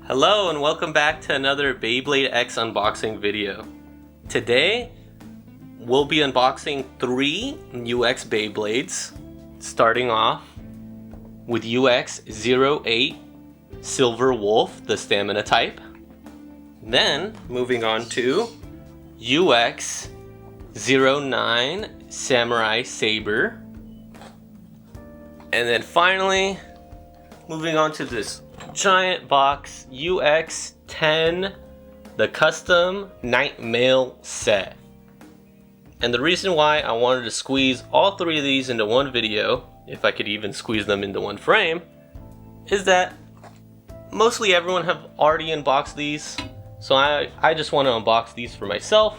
Hello and welcome back to another Beyblade X unboxing video. Today, we'll be unboxing 3 UX Beyblades, starting off with UX08 Silver Wolf, the stamina type. Then, moving on to UX09 Samurai Saber. And then finally, moving on to this giant box, UX10, the custom night mail set. And the reason why I wanted to squeeze all 3 of these into one video, if I could even squeeze them into one frame, is that mostly everyone have already unboxed these. So I just want to unbox these for myself,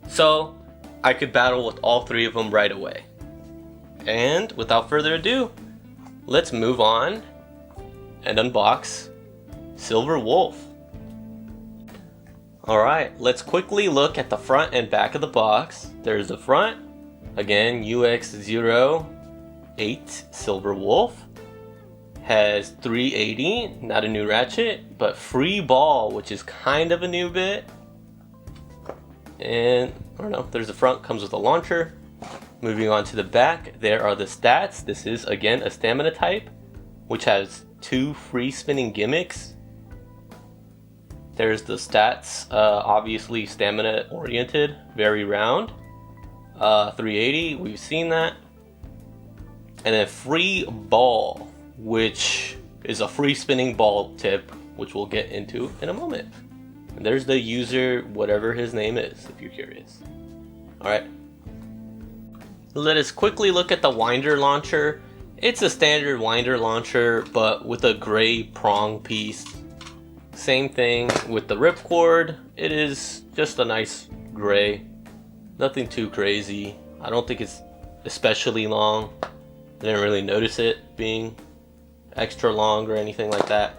so I could battle with all 3 of them right away. And without further ado, let's move on and unbox Silver Wolf. Alright, let's quickly look at the front and back of the box. There's the front, again, UX08 Silver Wolf. Has 380, not a new ratchet, but free ball, which is kind of a new bit. And, I don't know, there's the front, comes with a launcher. Moving on to the back, there are the stats. This is, again, a stamina type, which has 2 free spinning gimmicks. There's the stats, obviously stamina oriented, very round. 380, we've seen that. And then free ball, which is a free spinning ball tip, which we'll get into in a moment. And there's the user, whatever his name is, if you're curious. Alright. Let us quickly look at the winder launcher. It's a standard winder launcher, but with a gray prong piece. Same thing with the ripcord. It is just a nice gray. Nothing too crazy. I don't think it's especially long. I didn't really notice it being extra long or anything like that.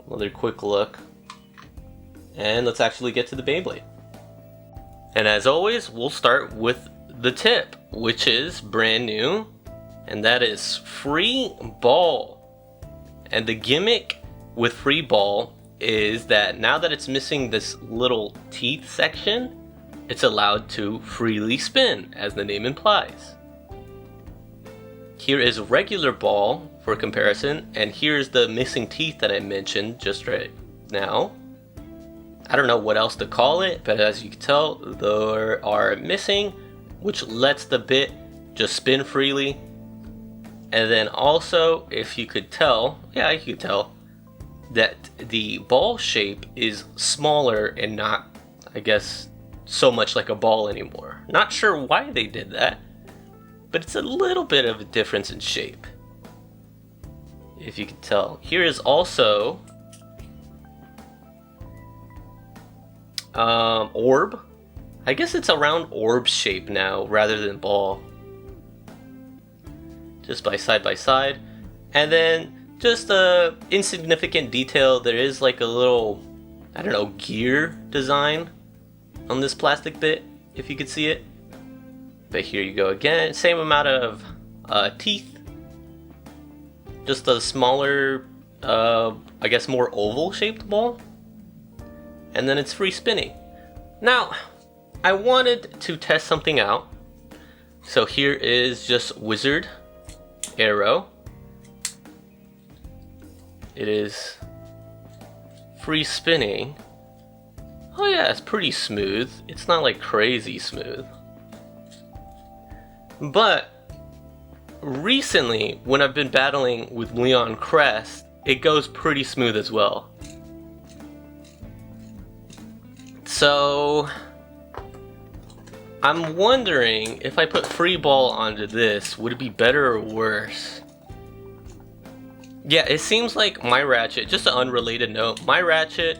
Another quick look. And let's actually get to the Beyblade. And as always, we'll start with the tip, which is brand new. And that is free ball. And the gimmick with free ball is that now that it's missing this little teeth section, it's allowed to freely spin, as the name implies. Here is regular ball for comparison, and here's the missing teeth that I mentioned just right now. I don't know what else to call it, but as you can tell, there are missing, which lets the bit just spin freely. And then also, if you could tell, yeah, you could tell that the ball shape is smaller and not, I guess, so much like a ball anymore. Not sure why they did that, but it's a little bit of a difference in shape, if you could tell. Here is also orb. I guess it's a round orb shape now rather than ball. Just by side. And then just a insignificant detail, there is like a little, I don't know, gear design on this plastic bit, if you could see it. But here you go again, same amount of teeth, just a smaller, I guess more oval shaped ball. And then it's free spinning. Now, I wanted to test something out. So here is just Wizard Arrow. It is free spinning. Oh yeah, it's pretty smooth. It's not like crazy smooth. But recently, when I've been battling with Leon Crest, it goes pretty smooth as well. So I'm wondering if I put free ball onto this, would it be better or worse? Yeah, it seems like my ratchet, just an unrelated note, my ratchet,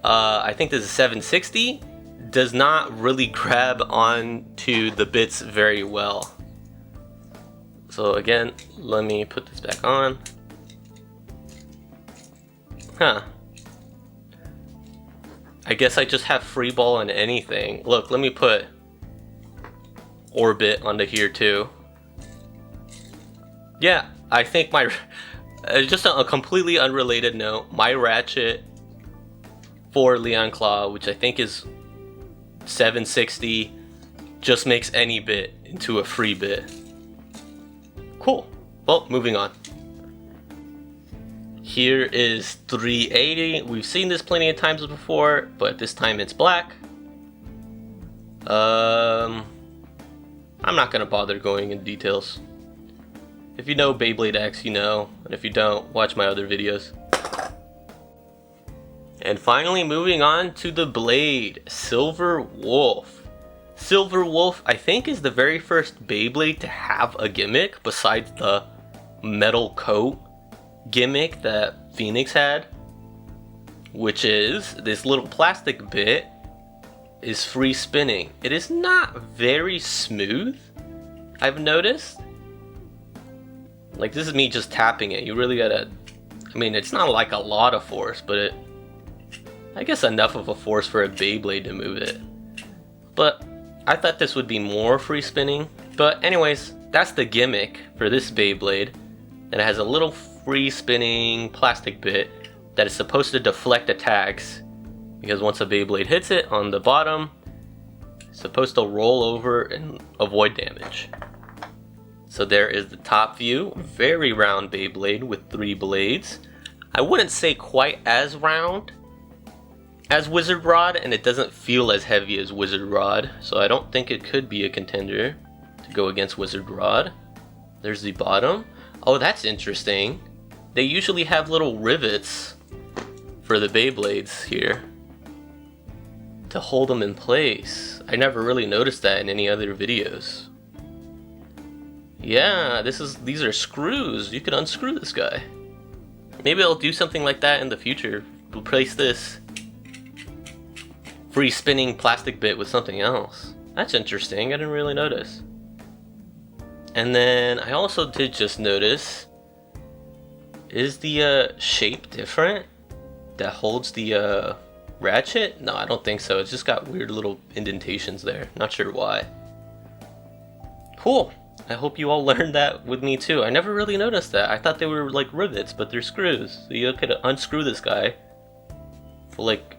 I think this is 760, does not really grab onto the bits very well. So again, let me put this back on. Huh. I guess I just have free ball on anything. Look, let me put orbit onto here too. Yeah, I think Just a completely unrelated note, my ratchet for Leon Claw, which I think is 760, just makes any bit into a free bit. Cool. Well, moving on. Here is 380. We've seen this plenty of times before, but this time it's black. I'm not gonna bother going into details. If you know Beyblade X, you know, and if you don't, watch my other videos. And finally, moving on to the blade, Silver Wolf. Silver Wolf, I think, is the very first Beyblade to have a gimmick besides the metal coat gimmick that Phoenix had, which is this little plastic bit is free spinning. It is not very smooth, I've noticed. Like, this is me just tapping it. You really gotta, I mean, it's not like a lot of force, but I guess enough of a force for a Beyblade to move it. But I thought this would be more free spinning. But anyways, that's the gimmick for this Beyblade. And it has a little free spinning plastic bit that is supposed to deflect attacks, because once a Beyblade hits it on the bottom, it's supposed to roll over and avoid damage. So there is the top view, very round Beyblade with 3 blades. I wouldn't say quite as round as Wizard Rod, and it doesn't feel as heavy as Wizard Rod, so I don't think it could be a contender to go against Wizard Rod. There's the bottom. Oh, that's interesting. They usually have little rivets for the Beyblades here to hold them in place. I never really noticed that in any other videos. Yeah, these are screws. You can unscrew this guy. Maybe I'll do something like that in the future. Replace this free spinning plastic bit with something else. That's interesting. I didn't really notice. And then I also did just notice, is the shape different that holds the ratchet? No, I don't think so. It's just got weird little indentations there. Not sure why. Cool. I hope you all learned that with me too. I never really noticed that. I thought they were like rivets, but they're screws. So you could unscrew this guy for like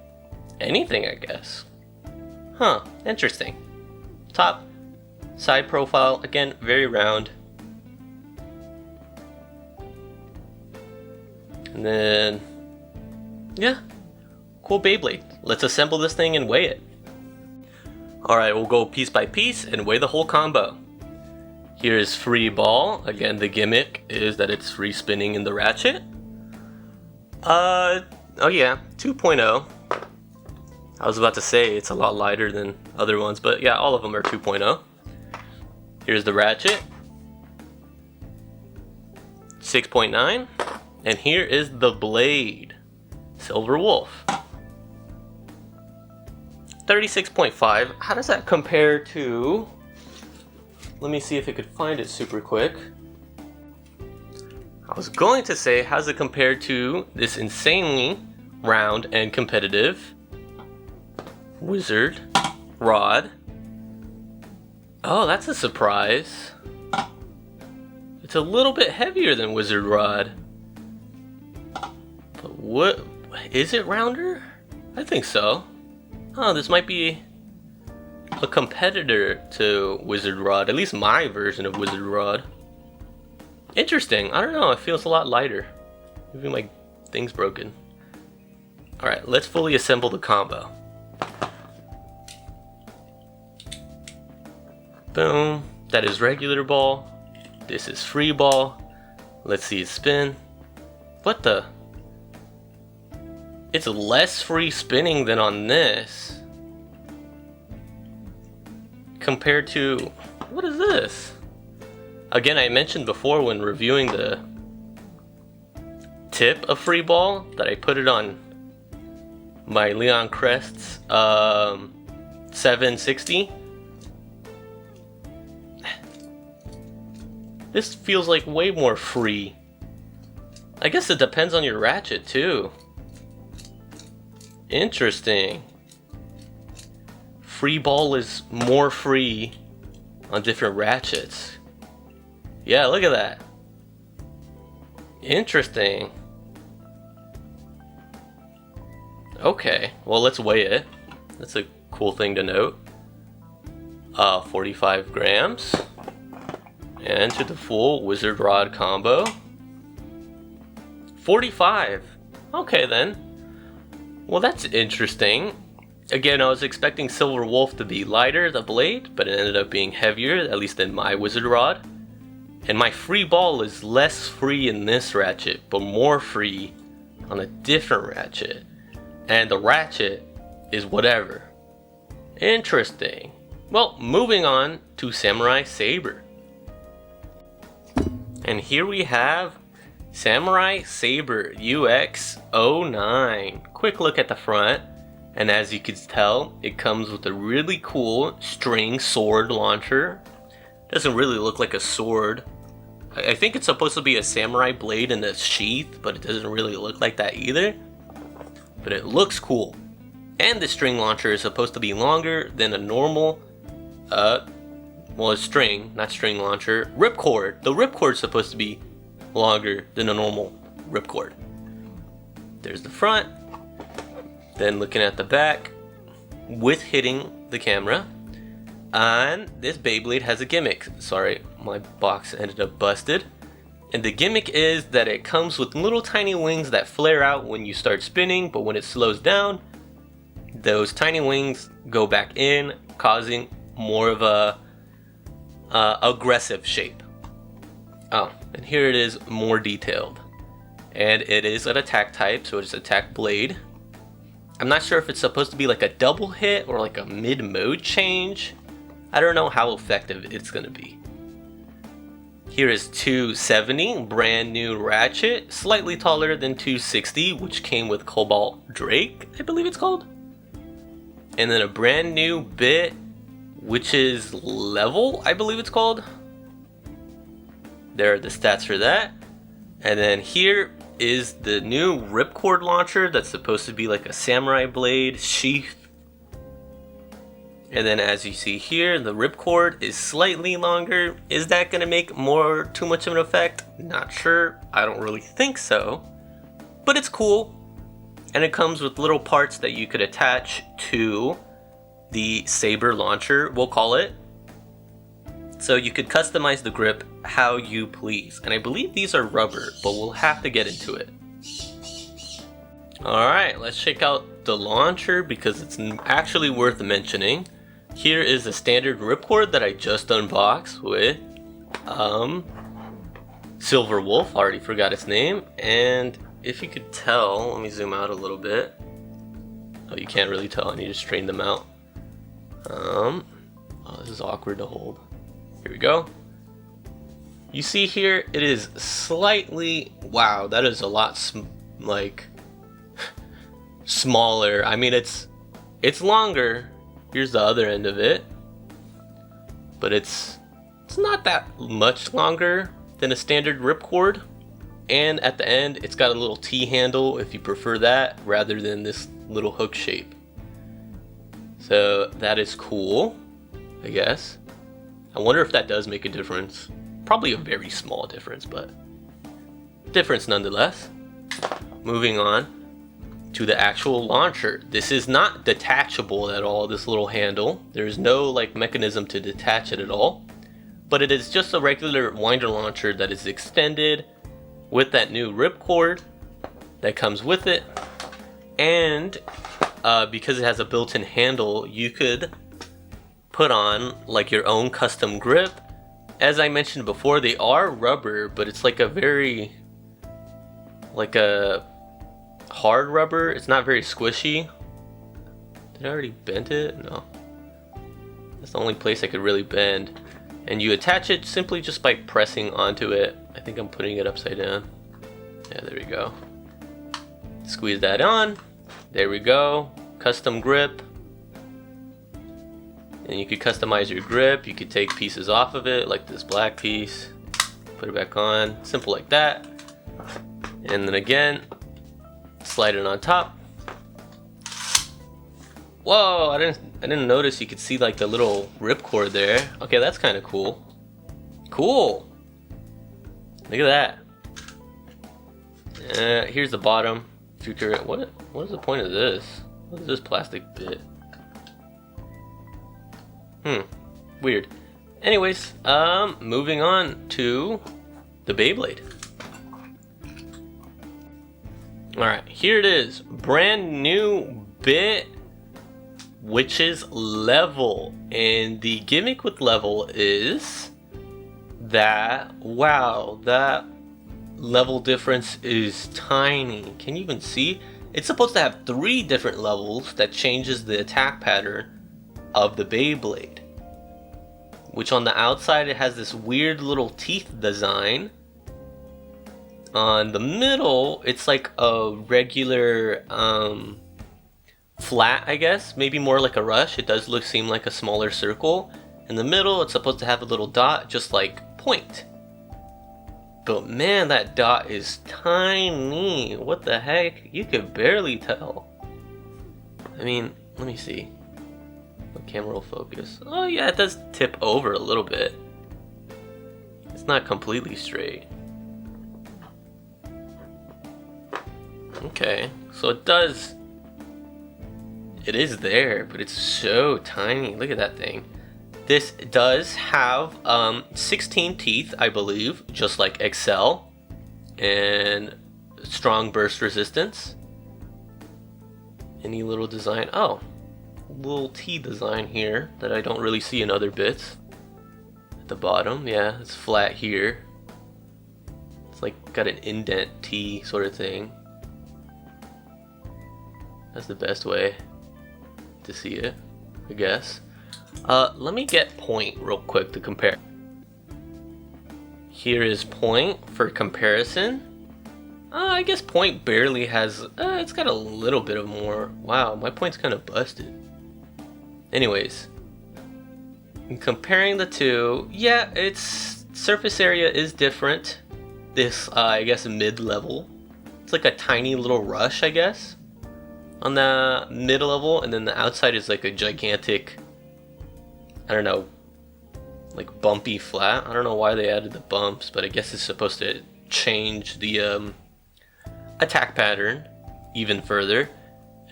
anything, I guess. Huh, interesting. Top, side profile, again, very round. And then, yeah, cool Beyblade. Let's assemble this thing and weigh it. Alright, we'll go piece by piece and weigh the whole combo. Here's free ball. Again, the gimmick is that it's free spinning in the ratchet. Oh yeah, 2.0. I was about to say it's a lot lighter than other ones, but yeah, all of them are 2.0. Here's the ratchet, 6.9. And here is the blade, Silver Wolf, 36.5. How does that compare to, let me see if I could find it super quick. I was going to say, how's it compared to this insanely round and competitive Wizard Rod? Oh, that's a surprise. It's a little bit heavier than Wizard Rod. But what, is it rounder? I think so. Oh, this might be a competitor to Wizard Rod, at least my version of Wizard Rod. Interesting. I don't know, it feels a lot lighter. Maybe my thing's broken. Alright, let's fully assemble the combo. Boom. That is regular ball. This is free ball. Let's see it spin. What the? It's less free spinning than on this. Compared to, what is this? Again, I mentioned before when reviewing the tip of free ball that I put it on my Leon Crest's 760. This feels like way more free. I guess it depends on your ratchet too. Interesting. Free ball is more free on different ratchets. Yeah, look at that. Interesting. Okay, well, let's weigh it. That's a cool thing to note. 45 grams. And to the full wizard rod combo. 45. Okay then. Well, that's interesting. Again, I was expecting Silver Wolf to be lighter, the blade, but it ended up being heavier, at least in my wizard rod. And my free ball is less free in this ratchet, but more free on a different ratchet. And the ratchet is whatever. Interesting. Well, moving on to Samurai Saber. And here we have Samurai Saber UX09. Quick look at the front. And as you can tell, it comes with a really cool string sword launcher. Doesn't really look like a sword. I think it's supposed to be a samurai blade in a sheath, but it doesn't really look like that either. But it looks cool. And the string launcher is supposed to be longer than a normal, well, a string, not string launcher, ripcord. The ripcord is supposed to be longer than a normal ripcord. There's the front. Then looking at the back, with hitting the camera. And this Beyblade has a gimmick. Sorry, my box ended up busted. And the gimmick is that it comes with little tiny wings that flare out when you start spinning, but when it slows down, those tiny wings go back in, causing more of a aggressive shape. Oh, and here it is more detailed. And it is an attack type, so it's attack blade. I'm not sure if it's supposed to be like a double hit or like a mid-mode change. I don't know how effective it's going to be. Here is 270, brand new ratchet, slightly taller than 260, which came with Cobalt Drake, I believe it's called. And then a brand new bit, which is level, I believe it's called. There are the stats for that. And then here is the new ripcord launcher that's supposed to be like a samurai blade sheath. And then as you see here, the ripcord is slightly longer. Is that going to make too much of an effect? Not sure. I don't really think so. But it's cool. And it comes with little parts that you could attach to the Saber launcher, we'll call it. So you could customize the grip how you please. And I believe these are rubber, but we'll have to get into it. Alright, let's check out the launcher because it's actually worth mentioning. Here is the standard ripcord that I just unboxed with Silver Wolf, already forgot its name. And if you could tell, let me zoom out a little bit. Oh, you can't really tell, I need to straighten them out. Oh, this is awkward to hold. Here we go. You see here, it is slightly, wow, that is a lot smaller. I mean, it's longer. Here's the other end of it. But it's not that much longer than a standard ripcord. And at the end, it's got a little T handle if you prefer that, rather than this little hook shape. So that is cool, I guess. I wonder if that does make a difference. Probably a very small difference, but difference nonetheless. Moving on to the actual launcher. This is not detachable at all, this little handle. There's no mechanism to detach it at all. But it is just a regular winder launcher that is extended with that new ripcord that comes with it. And because it has a built-in handle, you could put on your own custom grip. As I mentioned before, they are rubber, but it's a very hard rubber. It's not very squishy. Did I already bend it? No. That's the only place I could really bend. And you attach it simply just by pressing onto it. I think I'm putting it upside down. Yeah, there we go. Squeeze that on. There we go. Custom grip. And you could customize your grip. You could take pieces off of it, like this black piece. Put it back on. Simple like that. And then again, slide it on top. Whoa, I didn't notice you could see the little ripcord there. Okay, that's kind of cool. Cool. Look at that. Here's the bottom. Future. What is the point of this? What is this plastic bit? Weird. Anyways, moving on to the Beyblade. Alright, here it is. Brand new bit, which is level. And the gimmick with level is that, wow, that level difference is tiny. Can you even see? It's supposed to have 3 different levels that changes the attack pattern of the Beyblade. Which on the outside it has this weird little teeth design. On the middle, it's like a regular flat, I guess. Maybe more like a rush. It does seem like a smaller circle. In the middle, it's supposed to have a little dot, just like point. But man, that dot is tiny. What the heck? You could barely tell. I mean, let me see. The camera will focus. Oh yeah, it does tip over a little bit. It's not completely straight. Okay, so it is there, but it's so tiny. Look at that thing. This does have 16 teeth, I believe, just like Excel, and strong burst resistance. Any little design? Oh, little T design here that I don't really see in other bits. At the bottom, yeah, it's flat here. It's like got an indent T sort of thing. That's the best way to see it, I guess. Let me get point real quick to compare. Here is point for comparison. I guess point barely has, it's got a little bit of more. Wow, my point's kind of busted. Anyways, in comparing the two, yeah, its surface area is different. This, I guess, mid-level. It's like a tiny little rush, I guess, on the mid-level, and then the outside is like a gigantic, I don't know, like bumpy flat. I don't know why they added the bumps, but I guess it's supposed to change the attack pattern even further.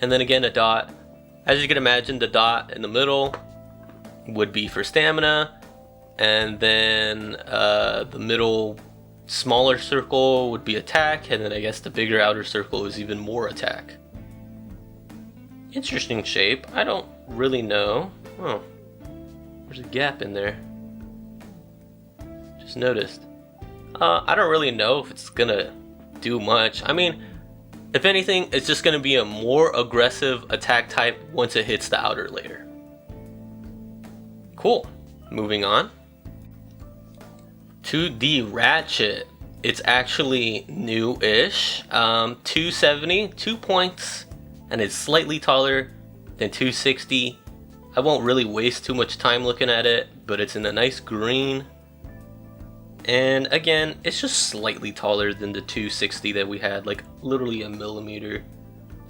And then again, a dot. As you can imagine, the dot in the middle would be for stamina, and then the middle smaller circle would be attack, and then I guess the bigger outer circle is even more attack. Interesting shape. I don't really know. Oh, there's a gap in there. Just noticed. I don't really know if it's gonna do much. I mean, if anything, it's just gonna be a more aggressive attack type once it hits the outer layer. Cool. Moving on to the ratchet. It's actually new-ish. 270, 2 points, and it's slightly taller than 260. I won't really waste too much time looking at it, but it's in a nice green. And again, it's just slightly taller than the 260 that we had, like literally a millimeter.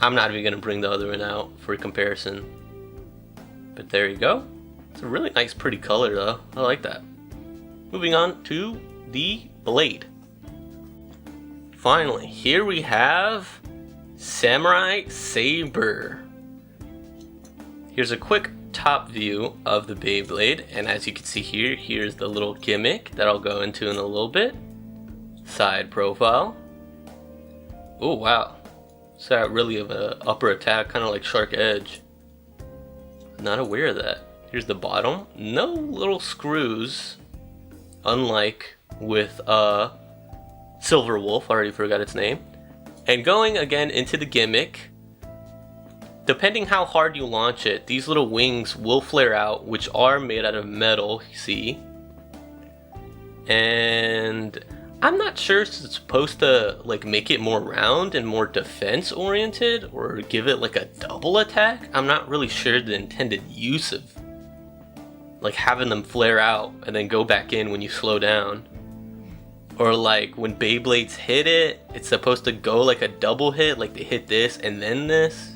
I'm not even gonna bring the other one out for comparison. But there you go. It's a really nice, pretty color though. I like that. Moving on to the blade. Finally, here we have Samurai Saber. Here's a quick top view of the Beyblade, and as you can see here, here's the little gimmick that I'll go into in a little bit. Side profile. Oh wow, it's got really of an upper attack, kind of like Shark Edge. Not aware of that. Here's the bottom. No little screws, unlike with Silver Wolf. I already forgot its name. And going again into the gimmick, depending how hard you launch it, these little wings will flare out, which are made out of metal, you see. And I'm not sure if it's supposed to like make it more round and more defense oriented, or give it like a double attack. I'm not really sure the intended use of like having them flare out and then go back in when you slow down. Or like when Beyblades hit it, it's supposed to go like a double hit, like they hit this and then this.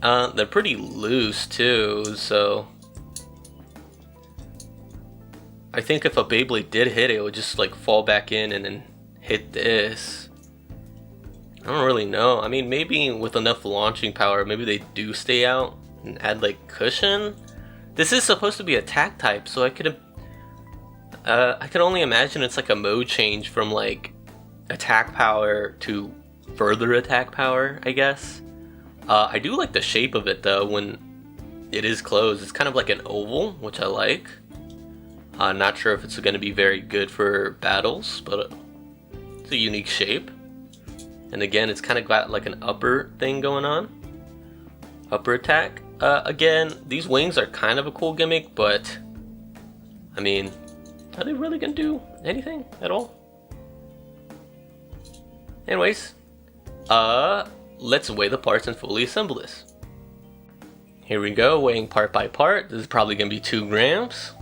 They're pretty loose too, so I think if a Beyblade did hit it, it would just like fall back in and then hit this. I don't really know. I mean, maybe with enough launching power, maybe they do stay out and add like cushion. This is supposed to be attack type, so I could only imagine it's like a mode change from like attack power to further attack power, I guess. I do like the shape of it though when it is closed. It's kind of like an oval, which I like. Not sure if it's going to be very good for battles, but it's a unique shape. And again, it's kind of got like an upper thing going on. Upper attack. Again, these wings are kind of a cool gimmick, but I mean, are they really going to do anything at all? Anyways, let's weigh the parts and fully assemble this. Here we go, weighing part by part. This is probably going to be 2 grams.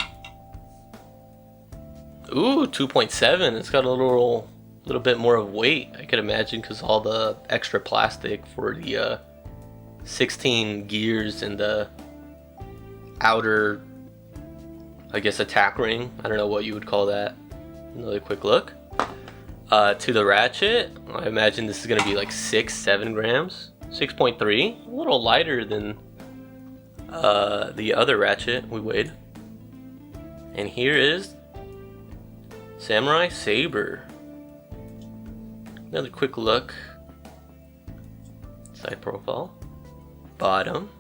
Ooh, 2.7. It's got a little bit more of weight, I could imagine, because all the extra plastic for the 16 gears in the outer, I guess, attack ring. I don't know what you would call that. Another quick look. To the ratchet, I imagine this is going to be like 6-7 grams. 6.3, a little lighter than the other ratchet we weighed. And here is Samurai Saber. Another quick look. Side profile. Bottom.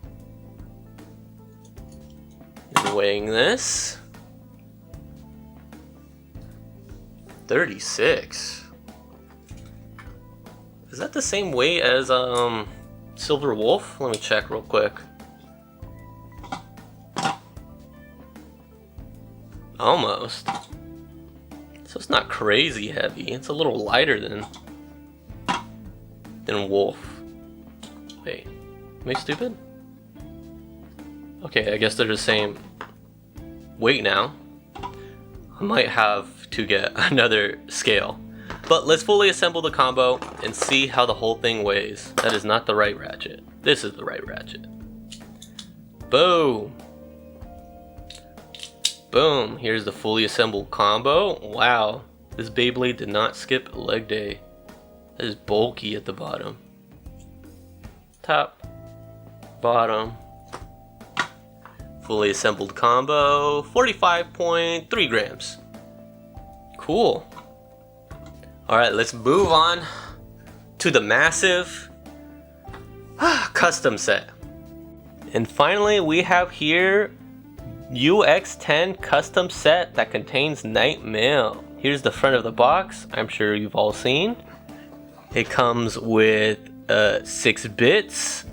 And weighing this. 36. Is that the same weight as Silver Wolf? Let me check real quick. Almost. So it's not crazy heavy. It's a little lighter than Wolf. Wait, am I stupid? Okay, I guess they're the same weight now. I might have to get another scale. But let's fully assemble the combo and see how the whole thing weighs. That is not the right ratchet. This is the right ratchet. Boom. Boom. Here's the fully assembled combo. Wow. This Beyblade did not skip leg day. That is bulky at the bottom. Top. Bottom. Fully assembled combo. 45.3 grams. Cool. Alright, let's move on to the massive custom set. And finally, we have here UX10 custom set that contains Night Mail. Here's the front of the box. I'm sure you've all seen. It comes with 6 bits,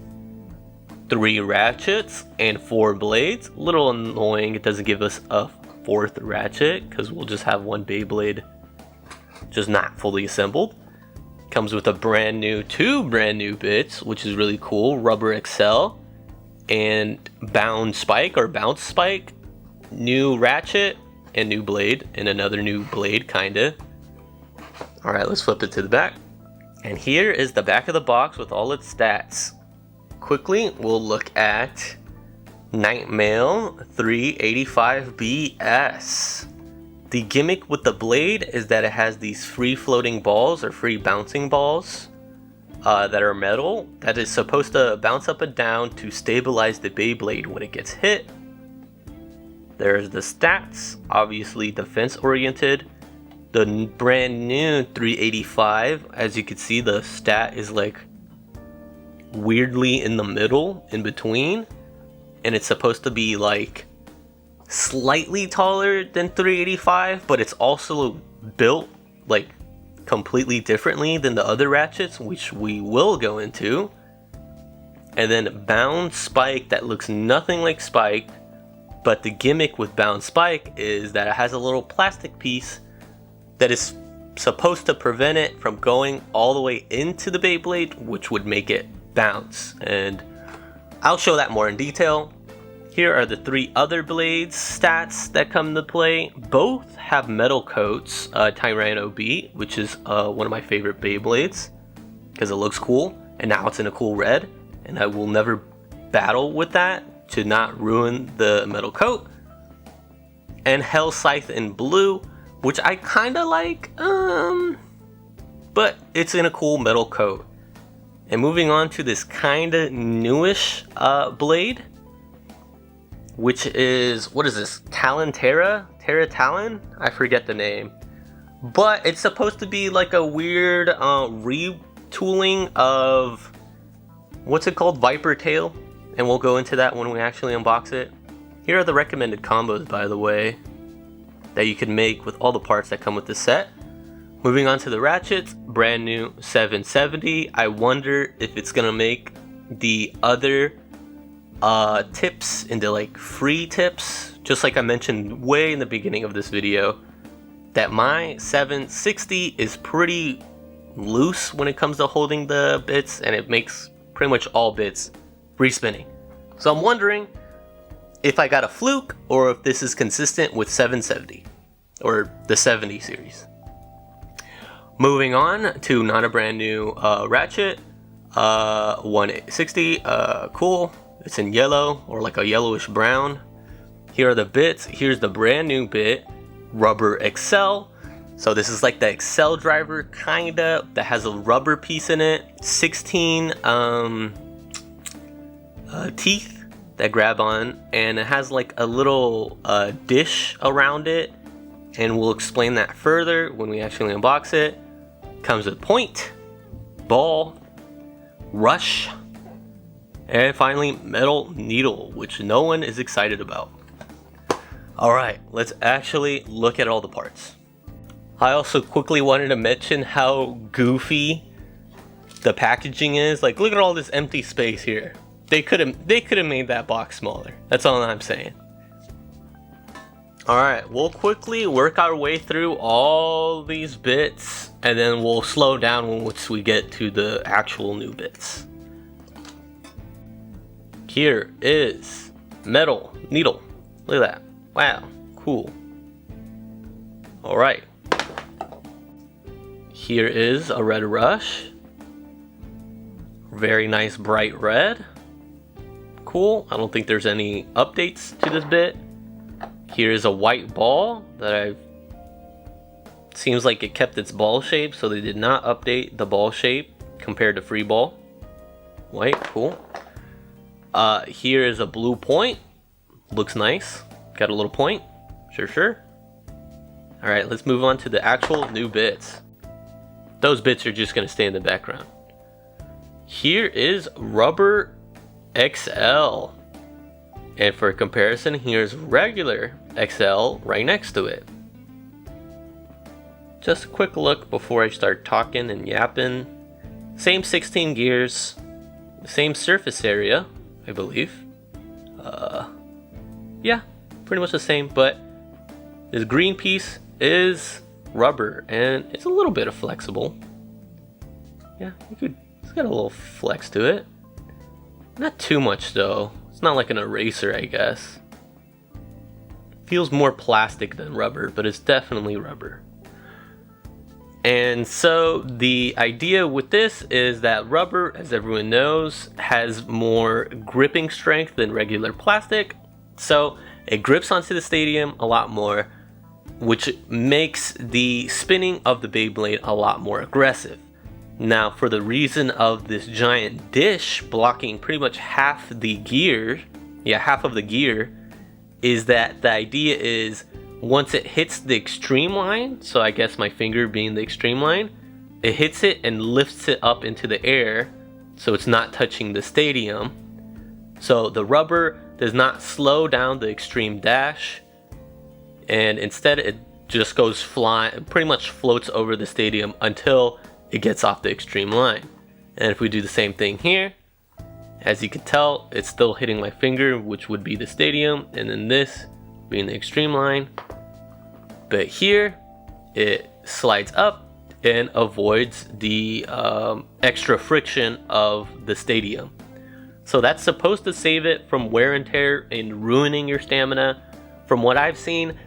3 ratchets, and 4 blades. A little annoying it doesn't give us a 4th ratchet, because we'll just have 1 Beyblade just not fully assembled. Comes with a brand new 2 brand new bits, which is really cool. Rubber Excel and bound spike or bounce spike, new ratchet and new blade, and another new blade kinda. Alright, let's flip it to the back. And here is the back of the box with all its stats. Quickly, we'll look at Night Mail 385BS. The gimmick with the blade is that it has these free floating balls or free bouncing balls that are metal that is supposed to bounce up and down to stabilize the Beyblade when it gets hit. There's the stats, obviously defense oriented. The brand new 385, as you can see, the stat is like weirdly in the middle, in between, and it's supposed to be like slightly taller than 385, but it's also built like completely differently than the other ratchets, which we will go into. And then bound spike that looks nothing like spike, but the gimmick with bound spike is that it has a little plastic piece that is supposed to prevent it from going all the way into the Beyblade, which would make it bounce. And I'll show that more in detail. Here are the 3 other blades stats that come into play. Both have metal coats. Tyranno B, which is one of my favorite Beyblades because it looks cool, and now it's in a cool red, and I will never battle with that to not ruin the metal coat. And Hell Scythe in blue, which I kinda like, but it's in a cool metal coat. And moving on to this kinda newish blade, which is, what is this? Terra Talon? I forget the name. But it's supposed to be like a weird retooling of, what's it called? Viper Tail. And we'll go into that when we actually unbox it. Here are the recommended combos, by the way, that you can make with all the parts that come with the set. Moving on to the ratchets, brand new 770. I wonder if it's gonna make the other tips into like free tips. Just like I mentioned way in the beginning of this video, that my 760 is pretty loose when it comes to holding the bits, and it makes pretty much all bits free spinning. So I'm wondering if I got a fluke or if this is consistent with 770 or the 70 series. Moving on to not a brand new ratchet, 160, cool. It's in yellow or like a yellowish brown. Here are the bits. Here's the brand new bit, Rubber Excel. So this is like the Excel driver kinda, that has a rubber piece in it. 16 teeth that grab on, and it has like a little dish around it, and we'll explain that further when we actually unbox it. Comes with point, ball, rush, and finally metal needle, which no one is excited about. Alright, let's actually look at all the parts. I also quickly wanted to mention how goofy the packaging is. Like, look at all this empty space here. They could have made that box smaller. That's all I'm saying. Alright, we'll quickly work our way through all these bits, and then we'll slow down once we get to the actual new bits. Here is metal needle. Look at that. Wow, cool. Alright. Here is a red rush. Very nice bright red. Cool. I don't think there's any updates to this bit. Here is a white ball that seems like it kept its ball shape, so they did not update the ball shape compared to free ball. White, cool. Here is a blue point. Looks nice. Got a little point. Sure. Alright, let's move on to the actual new bits. Those bits are just going to stay in the background. Here is Rubber XL. And for comparison, here's regular XL right next to it. Just a quick look before I start talking and yapping. Same 16 gears, same surface area, I believe. Yeah, pretty much the same, but this green piece is rubber and it's a little bit of flexible. Yeah, it's got a little flex to it. Not too much though. It's not like an eraser, I guess. Feels more plastic than rubber, but it's definitely rubber. And so the idea with this is that rubber, as everyone knows, has more gripping strength than regular plastic. So it grips onto the stadium a lot more, which makes the spinning of the Beyblade a lot more aggressive. Now, for the reason of this giant dish blocking pretty much half the gear, half of the gear, is that the idea is once it hits the extreme line, so I guess my finger being the extreme line, it hits it and lifts it up into the air, so it's not touching the stadium. So the rubber does not slow down the extreme dash, and instead it just goes flying, pretty much floats over the stadium until it gets off the extreme line. And if we do the same thing here, as you can tell, it's still hitting my finger, which would be the stadium, and then this being the extreme line. But here it slides up and avoids the extra friction of the stadium. So that's supposed to save it from wear and tear and ruining your stamina. From what I've seen,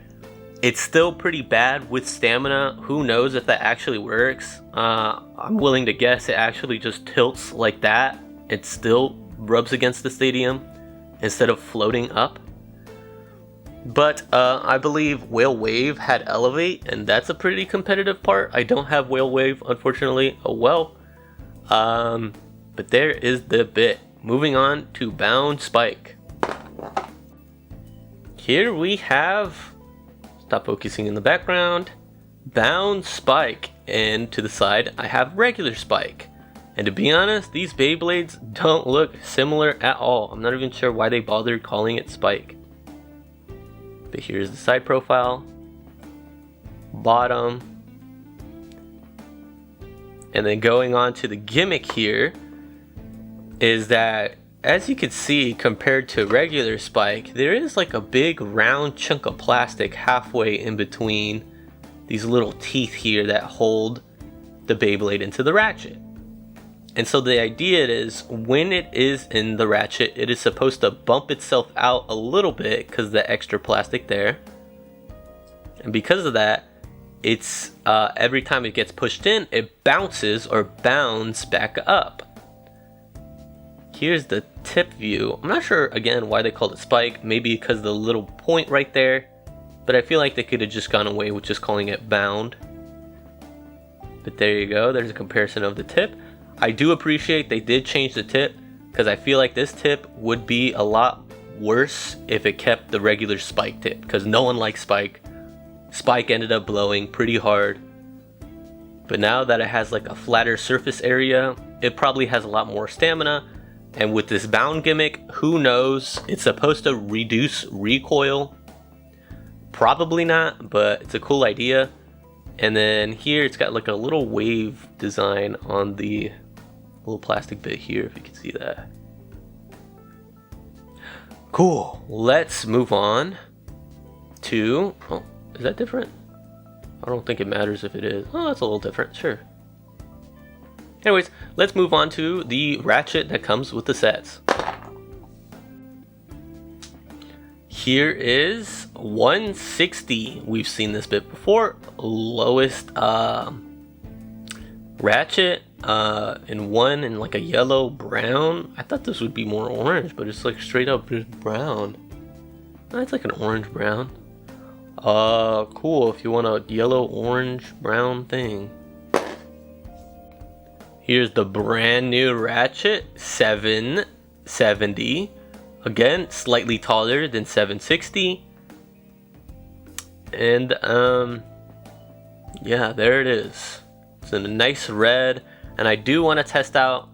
it's still pretty bad with stamina. Who knows if that actually works? I'm willing to guess it actually just tilts like that. It still rubs against the stadium instead of floating up. But I believe Whale Wave had Elevate, and that's a pretty competitive part. I don't have Whale Wave, unfortunately. Oh well. but there is the bit. Moving on to Bound Spike. Here we have, stop focusing in the background, Bound Spike, and to the side I have regular Spike. And to be honest, these Beyblades don't look similar at all. I'm not even sure why they bothered calling it Spike. But here's the side profile, bottom, and then going on to the gimmick here is that, as you can see, compared to regular Spike, there is like a big round chunk of plastic halfway in between these little teeth here that hold the Beyblade into the ratchet. And so the idea is, when it is in the ratchet, it is supposed to bump itself out a little bit because of the extra plastic there. And because of that, it's every time it gets pushed in, it bounces or bounds back up. Here's the tip view. I'm not sure, again, why they called it Spike. Maybe because of the little point right there. But I feel like they could have just gone away with just calling it bound. But there you go. There's a comparison of the tip. I do appreciate they did change the tip, because I feel like this tip would be a lot worse if it kept the regular Spike tip, because no one likes Spike. Spike ended up blowing pretty hard. But now that it has like a flatter surface area, it probably has a lot more stamina. And with this bound gimmick, who knows? It's supposed to reduce recoil. Probably not, but it's a cool idea. And then here it's got like a little wave design on the little plastic bit here, if you can see that. Cool. Let's move on to, oh, is that different? I don't think it matters if it is. Oh, that's a little different, sure. Anyways, let's move on to the ratchet that comes with the sets. Here is 160. We've seen this bit before. Lowest ratchet in one in like a yellow brown. I thought this would be more orange, but it's like straight up just brown. It's like an orange brown. Cool if you want a yellow orange brown thing. Here's the brand new ratchet, 770. Again, slightly taller than 760. And yeah, there it is. It's in a nice red, and I do want to test out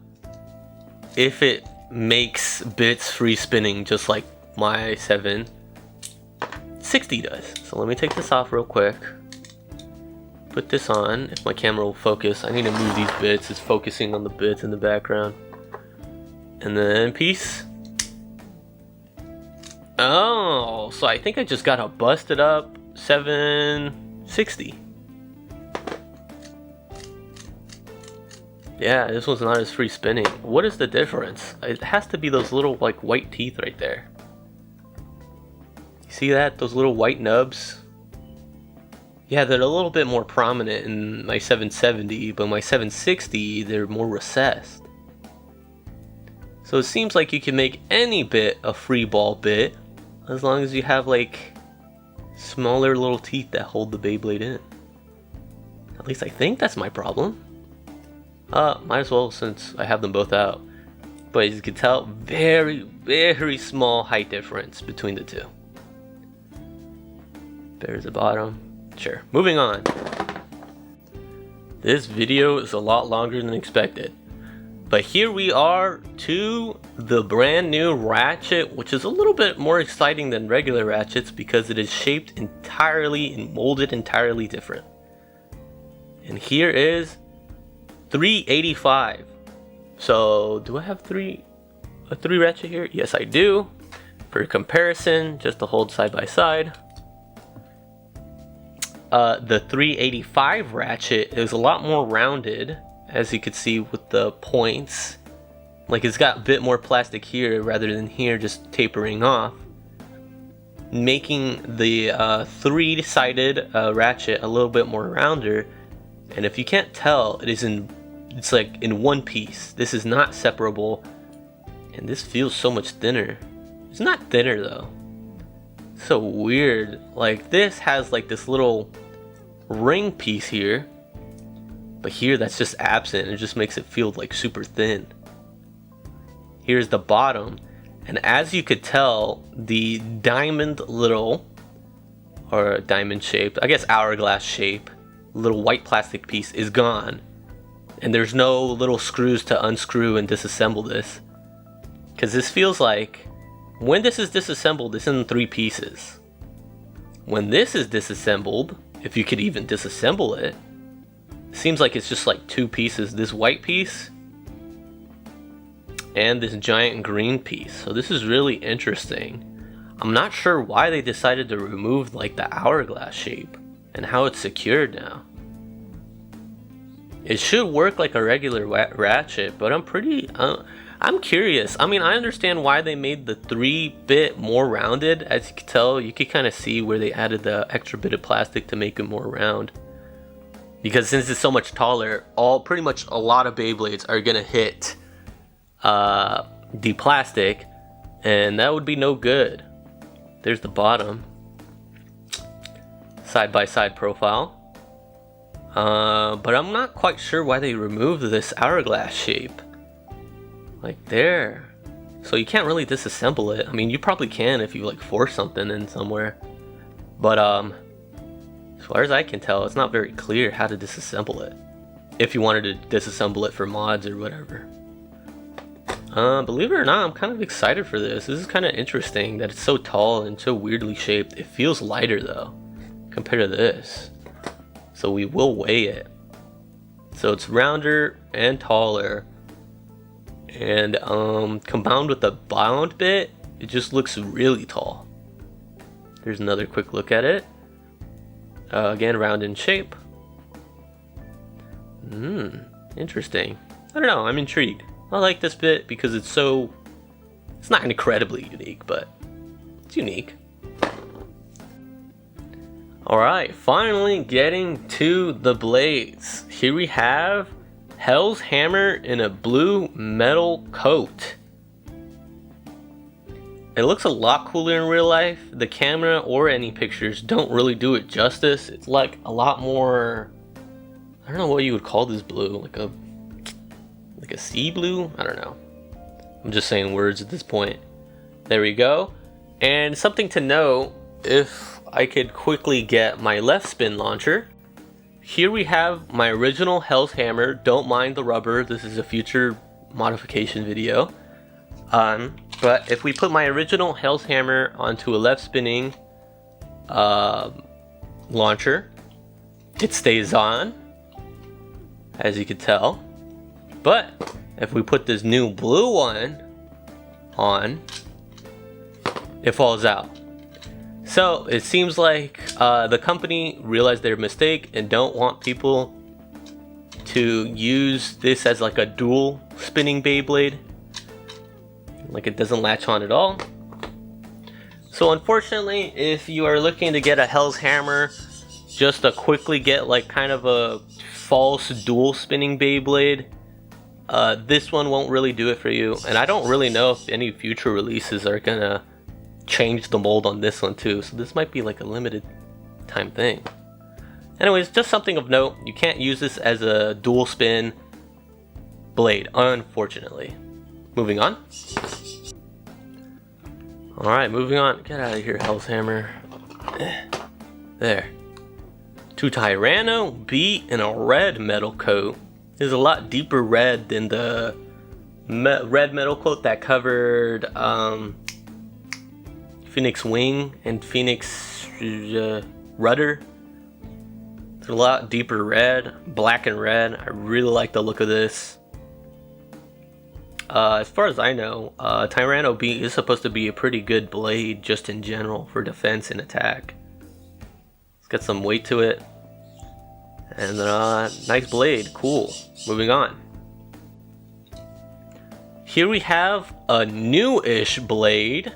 if it makes bits free spinning just like my 760 does. So let me take this off real quick. Put this on, if my camera will focus. I need to move these bits, it's focusing on the bits in the background. And then peace. Oh, so I think I just got a busted up 760. Yeah, this one's not as free spinning. What is the difference? It has to be those little like white teeth right there. You see that? Those little white nubs? Yeah, they're a little bit more prominent in my 770, but my 760, they're more recessed. So it seems like you can make any bit a free ball bit, as long as you have like smaller little teeth that hold the Beyblade in. At least I think that's my problem. Might as well, since I have them both out. But as you can tell, very, very small height difference between the two. There's the bottom. Sure, moving on. This video is a lot longer than expected. But here we are to the brand new ratchet, which is a little bit more exciting than regular ratchets because it is shaped entirely and molded entirely different. And here is 385. So do I have a three ratchet here? Yes, I do. For comparison, just to hold side by side. The 385 ratchet is a lot more rounded, as you can see with the points. Like, it's got a bit more plastic here rather than here just tapering off, making the three-sided ratchet a little bit more rounder. And if you can't tell, it's like in one piece. This is not separable, and this feels so much thinner. It's not thinner though. It's so weird. Like, this has like this little ring piece here, but here that's just absent. It just makes it feel like super thin. Here's the bottom. And as you could tell, the diamond little, or diamond shaped, I guess hourglass shape, little white plastic piece is gone. And there's no little screws to unscrew and disassemble this. Because this feels like, when this is disassembled, it's in 3 pieces. When this is disassembled, if you could even disassemble it, seems like it's just like 2 pieces. This white piece and this giant green piece. So this is really interesting. I'm not sure why they decided to remove like the hourglass shape and how it's secured now. It should work like a regular ratchet, but I'm curious. I mean, I understand why they made the 3-bit more rounded. As you can tell, you can kind of see where they added the extra bit of plastic to make it more round. Because since it's so much taller, pretty much a lot of Beyblades are gonna hit the plastic, and that would be no good. There's the bottom. Side-by-side profile. But I'm not quite sure why they removed this hourglass shape. Like there. So you can't really disassemble it. I mean, you probably can if you like force something in somewhere. But as far as I can tell, it's not very clear how to disassemble it. If you wanted to disassemble it for mods or whatever. Believe it or not, I'm kind of excited for this. This is kind of interesting that it's so tall and so weirdly shaped. It feels lighter though, compared to this. So we will weigh it. So it's rounder and taller. And combined with the bound bit, it just looks really tall. There's another quick look at it. Again, round in shape. Interesting. I don't know, I'm intrigued. I like this bit because it's not incredibly unique, but it's unique. Alright, finally getting to the blades. Here we have Hell's Hammer in a blue metal coat. It looks a lot cooler in real life. The camera or any pictures don't really do it justice. It's like a lot more, I don't know what you would call this blue, like a sea blue? I don't know. I'm just saying words at this point. There we go. And something to note, if I could quickly get my left spin launcher. Here we have my original Hell's Hammer. Don't mind the rubber. This is a future modification video. But if we put my original Hell's Hammer onto a left spinning launcher, it stays on, as you can tell. But if we put this new blue one on, it falls out. So it seems like the company realized their mistake and don't want people to use this as like a dual spinning Beyblade. Like it doesn't latch on at all. So unfortunately, if you are looking to get a Hell's Hammer just to quickly get like kind of a false dual spinning Beyblade, this one won't really do it for you. And I don't really know if any future releases are gonna change the mold on this one too, so this might be like a limited time thing. Anyways, just something of note, you can't use this as a dual spin blade, unfortunately. Moving on. Alright, moving on. Get out of here, Hell's Hammer. There. To Tyranno B in a red metal coat. This is a lot deeper red than the red metal coat that covered Phoenix Wing and Phoenix Rudder. It's a lot deeper red, black and red. I really like the look of this. As far as I know, Tyranno B is supposed to be a pretty good blade just in general for defense and attack. It's got some weight to it. And nice blade, cool. Moving on. Here we have a new-ish blade,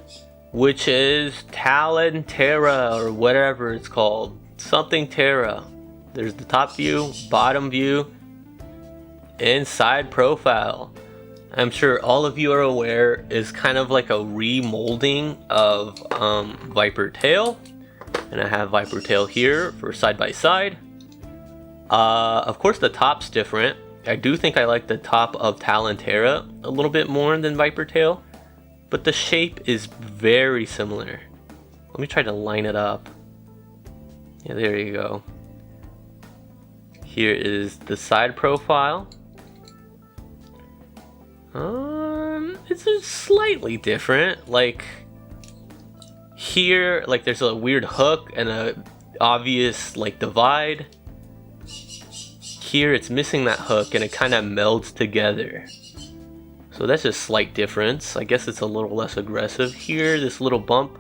which is Talon Terra or whatever it's called. Something Terra. There's the top view, bottom view, and side profile. I'm sure all of you are aware is kind of like a remolding of Viper Tail. And I have Viper Tail here for side by side. Of course the top's different. I do think I like the top of Talentera a little bit more than Viper Tail, but the shape is very similar. Let me try to line it up. Yeah, there you go. Here is the side profile. It's just slightly different. Like here, like there's a weird hook and a obvious like divide. Here it's missing that hook and it kind of melds together. So that's a slight difference. I guess it's a little less aggressive. Here, this little bump,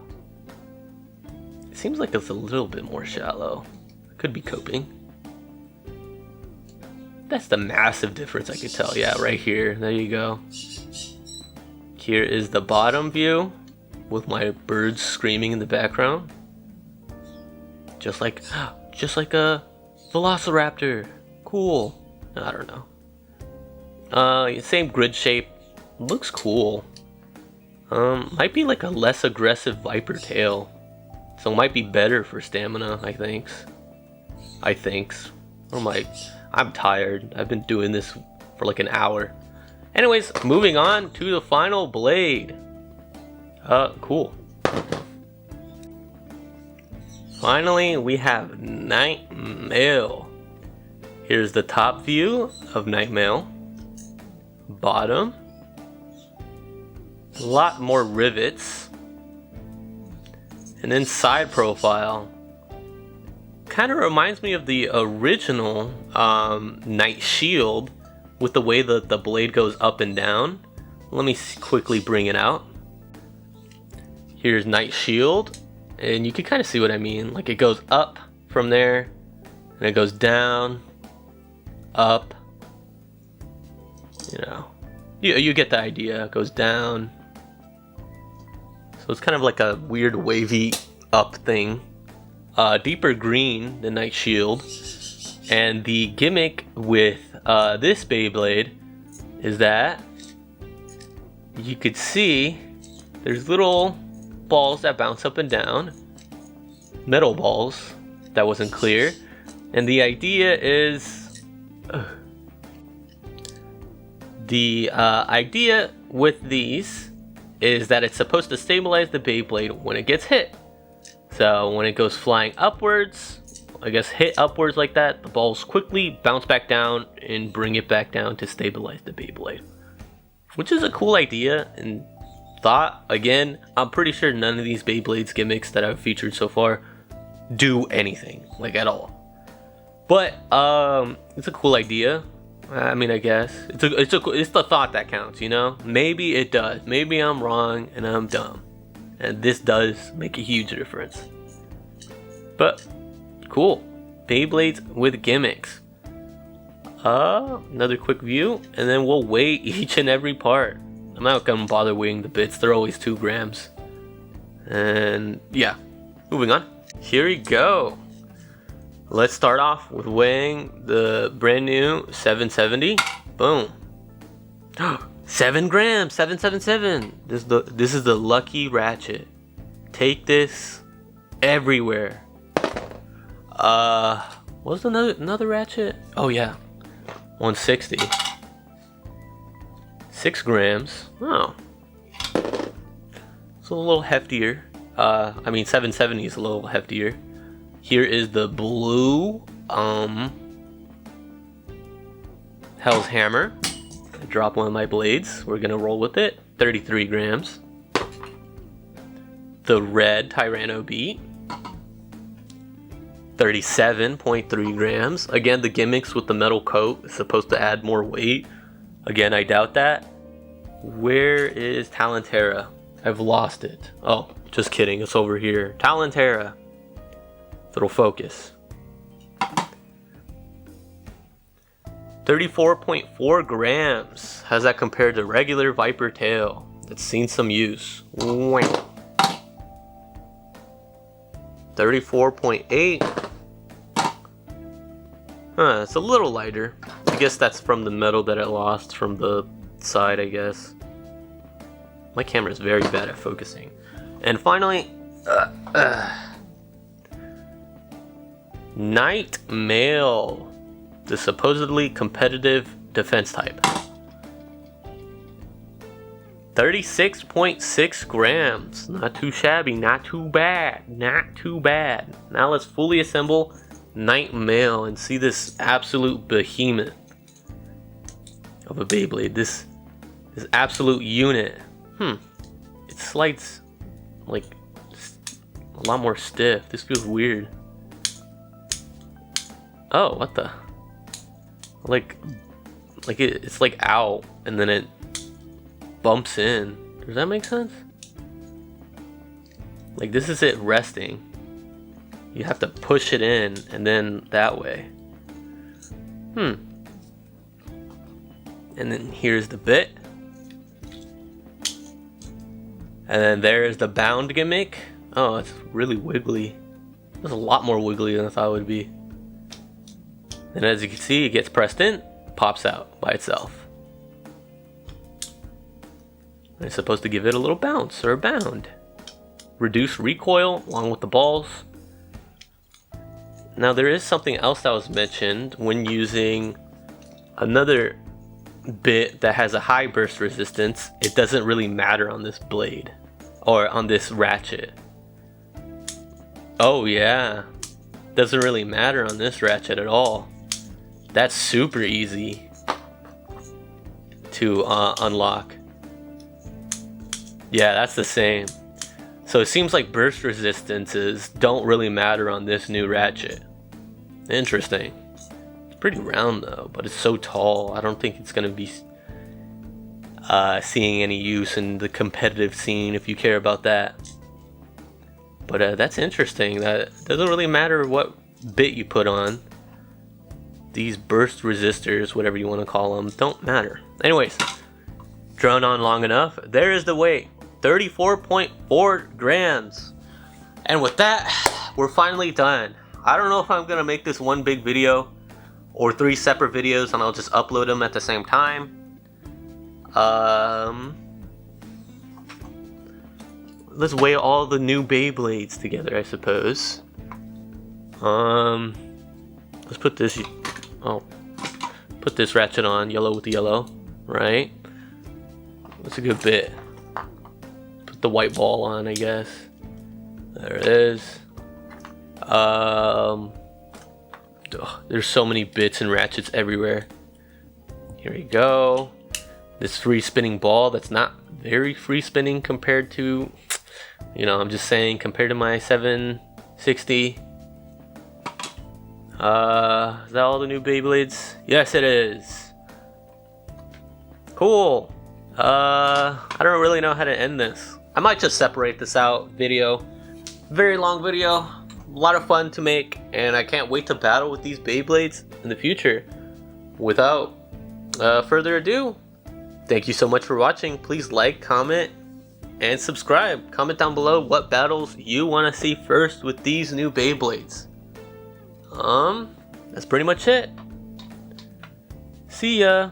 it seems like it's a little bit more shallow. Could be coping. That's the massive difference I could tell. Yeah, right here. There you go. Here is the bottom view with my birds screaming in the background. Just like a velociraptor. Cool. I don't know. Same grid shape. Looks cool. Might be like a less aggressive Viper tail. So it might be better for stamina, I thinks. I'm tired. I've been doing this for like an hour. Anyways, moving on to the final blade. Cool. Finally, we have Nightmail. Here's the top view of Nightmail. Bottom. A lot more rivets. And then side profile. Kind of reminds me of the original Night Shield with the way that the blade goes up and down. Let me quickly bring it out. Here's Night Shield, and you can kind of see what I mean. Like it goes up from there, and it goes down, up. You know, you get the idea. It goes down. So it's kind of like a weird wavy up thing. Deeper green than Night Shield. And the gimmick with this Beyblade is that you could see there's little balls that bounce up and down. Metal balls. That wasn't clear. And the idea is... the idea with these is that it's supposed to stabilize the Beyblade when it gets hit. So when it goes flying upwards, I guess hit upwards like that, the balls quickly bounce back down and bring it back down to stabilize the Beyblade. Which is a cool idea and thought. Again, I'm pretty sure none of these Beyblades gimmicks that I've featured so far do anything, like at all. But it's a cool idea. I mean, I guess it's the thought that counts, you know? Maybe it does. Maybe I'm wrong and I'm dumb. And this does make a huge difference. But, cool. Beyblades with gimmicks. Another quick view, and then we'll weigh each and every part. I'm not gonna bother weighing the bits, they're always 2 grams. And, yeah. Moving on. Here we go. Let's start off with weighing the brand new 770. Boom. 7 grams, 777. This is the lucky ratchet. Take this everywhere. What's another ratchet? Oh yeah, 160. 6 grams. Oh, it's a little heftier. I mean 770 is a little heftier. Here is the blue Hell's Hammer. Drop one of my blades. We're gonna roll with it. 33 grams. The red Tyranno Beat. 37.3 grams. Again, the gimmicks with the metal coat is supposed to add more weight. Again, I doubt that. Where is Talentera? I've lost it. Oh, just kidding. It's over here. Talentera. It'll focus. 34.4 grams. How's that compared to regular Viper tail that's seen some use? 34.8. It's a little lighter. I guess that's from the metal that I lost from the side, I guess. My camera is very bad at focusing. And finally, Nightmail. The supposedly competitive defense type. 36.6 grams. Not too shabby, not too bad, not too bad. Now let's fully assemble Night Mail and see this absolute behemoth of a Beyblade. This absolute unit. It slides like a lot more stiff. This feels weird. Oh, what the? Like it's like out and then it bumps in. Does that make sense? Like this is it resting. You have to push it in and then that way. And then here's the bit. And then there's the bound gimmick. Oh, it's really wiggly. It's a lot more wiggly than I thought it would be. And as you can see, it gets pressed in, pops out by itself. It's supposed to give it a little bounce or a bound. Reduce recoil along with the balls. Now there is something else that was mentioned when using another bit that has a high burst resistance. It doesn't really matter on this blade or on this ratchet. Oh yeah, doesn't really matter on this ratchet at all. That's super easy to unlock. Yeah, that's the same. So it seems like burst resistances don't really matter on this new ratchet. Interesting. It's pretty round though, but it's so tall. I don't think it's gonna be seeing any use in the competitive scene if you care about that. But that's interesting. That doesn't really matter what bit you put on. These burst resistors, whatever you want to call them, don't matter. Anyways, drone on long enough. There is the weight. 34.4 grams. And with that, we're finally done. I don't know if I'm gonna make this one big video or 3 separate videos and I'll just upload them at the same time. Let's weigh all the new Beyblades together, I suppose. Let's put this ratchet on, yellow with the yellow, right? That's a good bit. Put the white ball on, I guess. There it is. There's so many bits and ratchets everywhere. Here we go. This free spinning ball that's not very free spinning compared to, you know, I'm just saying compared to my 760. Is that all the new Beyblades? Yes, it is. Cool. I don't really know how to end this. I might just separate this out video. Very long video. A lot of fun to make, and I can't wait to battle with these Beyblades in the future. Without further ado, thank you so much for watching. Please like, comment, and subscribe. Comment down below what battles you want to see first with these new Beyblades. That's pretty much it. See ya.